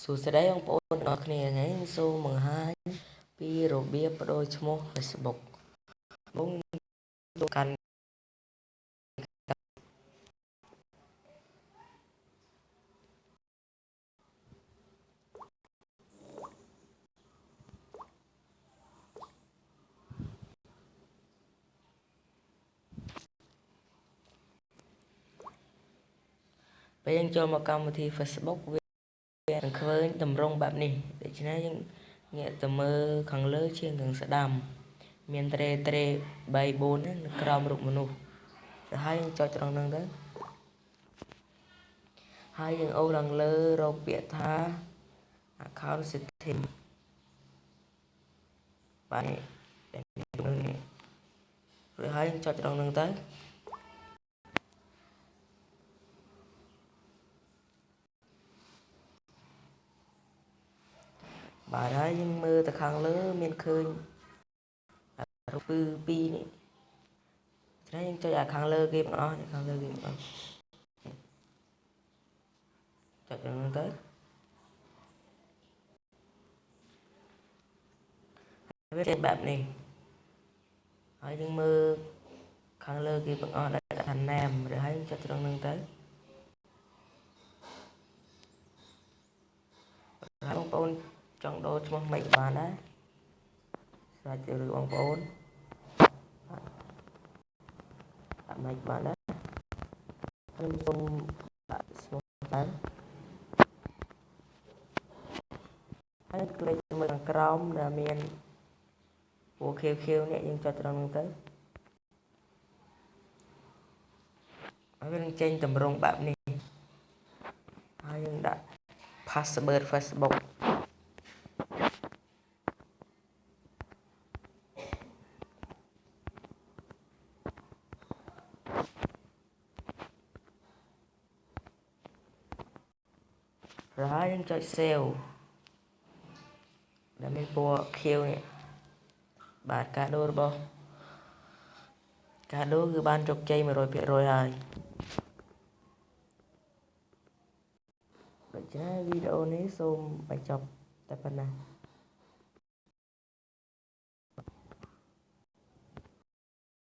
សួស្តីបងប្អូនទាំងអស់គ្នាថ្ងៃនេះសូមបង្ហាញពីរបៀបបដូរឈ្មោះ Facebook បងទៅកាន់ពេលយើងចូលមកកម្មវិធី Facebook វានឹងឃើញតម្រង់បែបនេះដូច្នេះយើងងាកទៅមើលខាងលើជាងខាងស្ដាំមានត្រេ3 4នៅក្រោមរូបមនុស្សទៅហើយយើងចុចត្រង់ហ្នឹងទៅហើយយើងអូសឡើងលើរកពាក្យថា account setting បាទនេះរួចហើយយើងចុចត្រង់ហ្នឹងទៅបាទហើយយើងមើលទៅខាងលើមានឃើញរូបពីរនេះថ្ងៃយើងចុចអាខាងលើគេទាំងអស់ខាងលើគេទាំងអស់ចុចហ្នឹងទៅវាជាបែបនេះហើយយើងមើលខាងលើគេទាំងអស់ដែលថា name ឬហើយចុចត្រង់ហ្នឹងទៅហើយបងប្អូនចង់ដូរឈ្មោះមិនបានដែរស្រាច់ទៅបងប្អូនដាក់មិនបានដែរខ្ញុំសូមដាក់ឈ្មោះបានហើយคลิกមើលខាងក្រោមដែលមានពណ៌ខៀវៗនេះយើងចុចត្រង់ហ្នឹងទៅហើយវានឹងចេញតម្រង់បែបនេះហើយយើងដាក់ password Facebook ហើយយើងចុច save ដែលមានពណ៌ខៀវនេះបាទការដូររបស់ការដូរគឺបានជោគជ័យ 100% ហើយដូច្នេះវីដេអូនេះសូមបញ្ចប់តែប៉ុណ្ណា